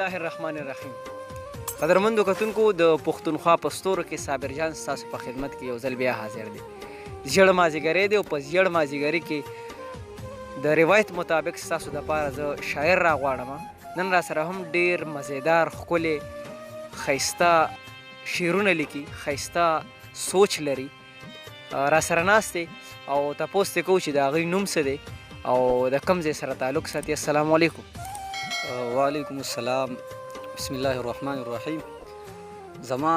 الله الرحمن الرحیم. قدرمندو کتونکو د پښتونخوا په ستورو کې صابر جان ستاسو په خدمت کې یو ځل بیا حاضر دی. ژیړ مازدیګری دی او په ژیړ مازدیګري کې د روایت مطابق ستاسو دپاره زه شاعر راغواړم. نن را سره هم ډېر مزیدار ښکلې ښایسته شعرونه لیکي، ښایسته سوچ لري. را سره ناست دی او تپوس ترې کوو چې د هغوی نوم څه دی او د کوم ځای سره تعلق ساتي. السلام علیکم. وعلیکم السلام. بسم الله الرحمن الرحیم. زما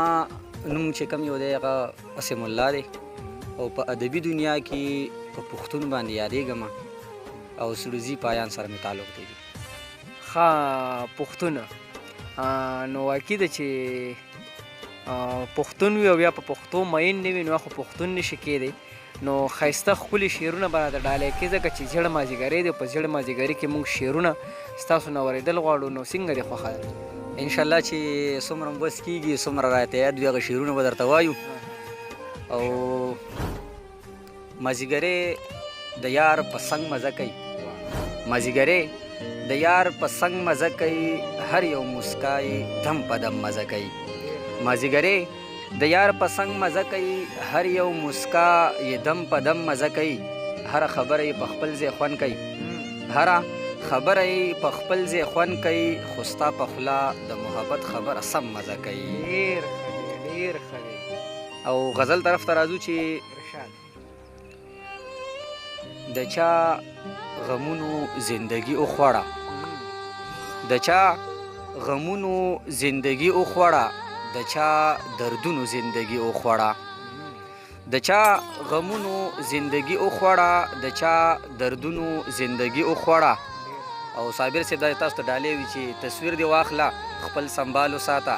نوم چې کوم یو دی هغه قاسم الله دی او په ادبي دنیا کې په پښتون باندې یادېږم او سړوزي پایان سره مې تعلق دی. ښه پښتون نو واقع ده چې پښتون وي او یا په پښتو مین نه وي نو خو پښتون نشي کېدی. نو ښایسته ښکلي شعرونه به راته ډالۍ کړي ځکه چې ژیړ مازدیګری دی. په ژیړ مازدیګري کې موږ شعرونه ستاسو نه اورېدل غواړو. نو څنګه دې خوښه ده؟ انشاءالله چې څومره بس کېږي څومره راته یاد وي هغه شعرونه به درته وایو. او مازدیګری د یار په څنګ مزه کوي، مازدیګری د یار په څنګ مزه کوي، هر یو مسکا یې دم په دم مزه کوي. مازدیګری د یار په څنګ مزه کوي، هر یو مسکا یې دم په دم مزه کوي، هره خبره یې په خپل ځای خوند کوي، هره خبره یې په خپل ځای خوند کوي، خو ستا په خوله د محبت خبره سم مزه کوي. ډېر ښه دی، ډېر ښه دی. او غزل طرف ته راځو چې د چا غمونو زندگی وخوړه، د چا غمونو زندگی وخوړه، د چا دردونو زندگی وخوړه، د چا غمونو زندگی وخوړه، د چا دردونو زندگی وخوړه. او صابر صاحب دا تاسو ته ډالۍ وي چې تصویر دې واخله خپل سنبال وساته،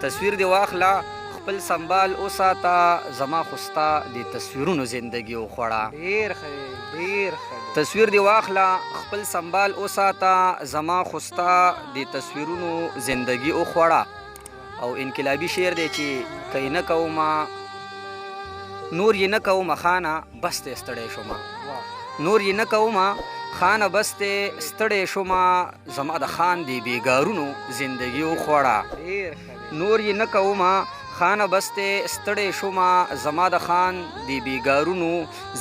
تصویر دې واخله خپل سنبال وساته، زما خو ستا د تصویرونو زندگی وخوړه. ډېر ښه دی، ډېر ښه دی. تصویر دې واخله خپل سنبال وساته، زما خو ستا د تصویرونو زندگی وخوړه. او انقلابي شعر دی چې که یې نه کومه نور یې نه کومه خانه بس ته ستړی شومه، نور یې نه کومه خانه بس ته ستړی شومه، زما د خان دی بیګارونو زندگی وخوړه. نور یې نه کومه خانه بس ته ستړی شومه، زما د خان دی بیګارونو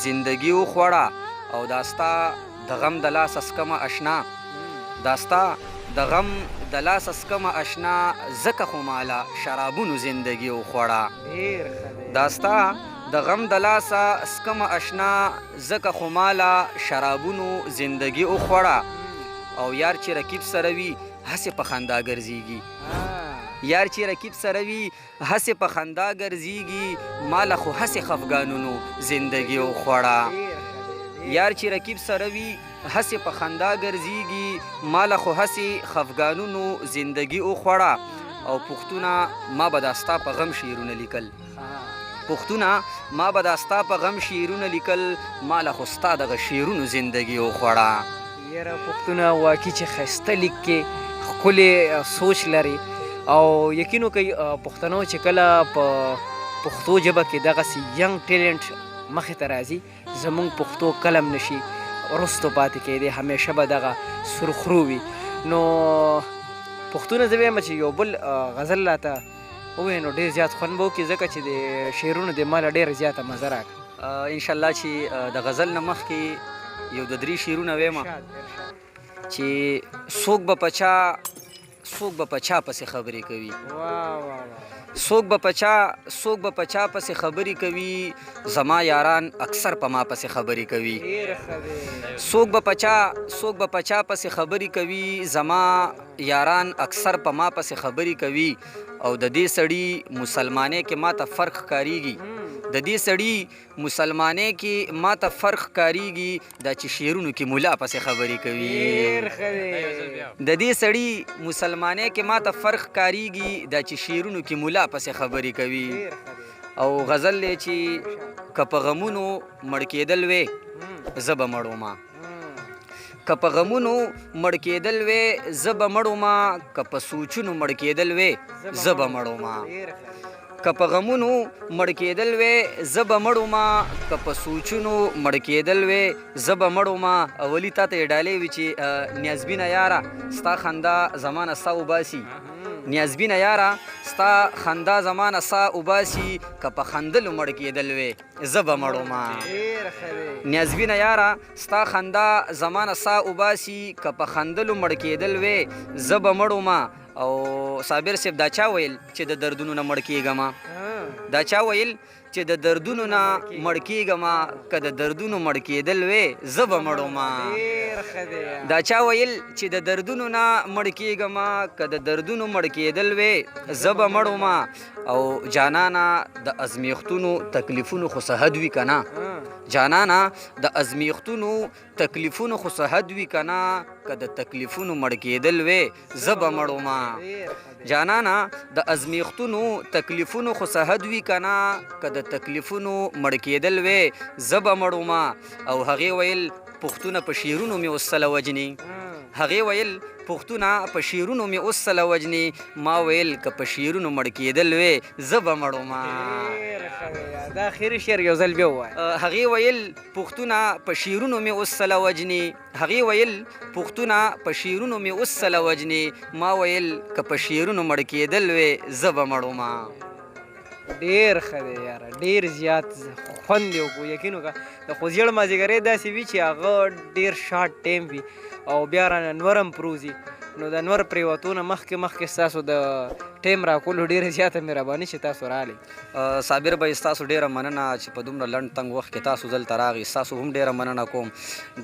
زندگی وخوړه. او داستا د غم د لاس اسکمه اشنا، داستا د غم د لاس اسکمه اشنا، زکه خو مالا شرابونو زندگی وخوړه. داستا د غم د لاس اسکمه اشنا، زکه خو مالا شرابونو زندگی وخوړه. او یار چې رقیب سره وي هسې په خندا ګرځېږي، یار چې رقیب سره وي هسې په خندا ګرځېږي، مالا خو هسې خفګانونو زندگی وخوړه. یار چې رقیب سره وي هسې په خندا ګرځېږي، مالا خو هسې خفګانونو زندگی وخوړه. او پښتونه ما به دا ستا په غم شعرونه لیکل، پښتونه ما به دا ستا په غم شعرونه لیکل، مالا خو ستا دغه شعرونو زندگی وخوړه. یاره پښتونه واقعي چې ښایسته لیک کې ښکلې سوچ لري. او یقین وکړئ پښتنو چې کله په پښتو ژبه کې دغسې ینګ ټیلنټ مخې ته راځي زموږ پښتو کلم نشي وروستو پاتې کېدی، همیشه به دغه سرخرو وي. نو پښتونه زه وایم چې یو بل غزل راته ووایې نو ډېر زیات خوند به وکړي ځکه چې د شعرونو د ماله ډېره زیاته مزه راکړه. انشاءالله چې د غزل نه مخکې یو د درې شعرونه ویمه چې څوک به په چا پسې خبرې کوي، څوک به په چا پسې خبرې کوي، زما یاران اکثر په ما پسې خبرې کوي. څوک به په چا پسې خبرې کوي، زما یاران اکثر په ما پسې خبرې کوي. او د دې سړي مسلمانۍ کې ما ته فرق ښکارېږي، د دې سړي مسلمانۍ کې ما ته فرق ښکارېږي، دا چې شعرونو کې ملا پسې خبرې کوي. د دې سړي مسلمانۍ کې ما ته فرق ښکارېږي، دا چې شعرونو کې ملا پسې خبرې کوي. او غزل دی چې که په غمونو مړ کېدل وې زه به مړ ومه، که په غمونو مړ کېدل وې زه به مړ ومه، که په سوچونو مړ کېدل وې زه به مړ ومه، که په غمونو مړ کېدل وې زه به مړ ومه که په سوچونو مړ کېدل وې زه به مړ ومه. اولي تا ته یې ډالۍ وي چې نیازبینه یاره ستا خندا زما نه ساه وباسي. نیازبینه یاره ستا خندا زما نه ساه وباسي که په خندلو مړ کېدل وې زه به مړ ومه. نیازبینه یاره ستا خندا زما نه ساه وباسي که په خندلو مړ کېدل وې زه به مړ ومه. او صابر صاحب دا چا ویل چې د دردونو نه مړ کېږم؟ دا چا ویل چې د دردونو نه مړ کېږم که د دردونو مړ کېدل وې زه به مړ ومه. دا چا ویل چې د دردونو نه مړ کېږم که د دردونو مړ کېدل وې زه به مړ ومه. او جانانه د ازمیښتونو تکلیفونو خو څه حد وي که نه؟ جانانه د ازمیښتونو تکلیفونو خو څه حد وي که نه؟ که د تکلیفونو مړ کېدل وې زه به مړ ومه. جانانه د ازمیښتونو تکلیفونو خو څه حد وي که نه؟ که د تکلیفونو مړ کېدل وې زه به مړ ومه. او هغې ویل پښتونه په شعرونو مې اوس سله وجني. هغې ویل پښتونه په شعرونو مې اوس سله وجني. ما ویل که په شعرونو مړ کېدل وې زه به مړ ومه. دا اخري شعر یو ځل بیا ووایه. هغې ویل پښتونه په شعرونو مې اوس سله وجني. هغې ویل پښتونه په شعرونو مې اوس سله وجني. ما ویل که په شعرونو مړ کېدل وې زه به مړ ومه. ډېر ښه دی یاره، ډېر زیات خوند یې وکړو. یقین وکړه د خوځیړ مازدیګری داسې وي چې هغه ډېر شارټ ټایم وي او بیا رانه انور هم پروزي. نو د انور پرېوتو نه مخکې ستاسو د ټایم راکولو ډېره زیاته مهرباني چې تاسو راغلئ. صابر بھائی ستاسو ډېره مننه چې په دومره لنډ تنګ وخت کې تاسو دلته راغئ. ستاسو هم ډېره مننه کوم.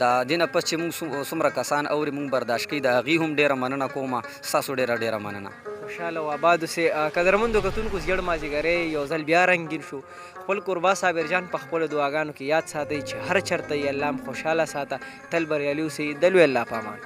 د دې نه پس چې موږ څومره کسان اوري موږ برداشت کوي د هغې هم ډېره مننه کوم. ستاسو ډېره مننه. خوشحاله و آباد اوسئ. قدرمندو کتونکو زیړ مازدیګری یو ځل بیا رنګین شو. خپل کوربا صابر جان په خپلو دعاګانو کې یاد ساتئ چې هر چېرته یې الله خوشحاله ساته. تل بریالي اوسئ. د لوی الله په امان.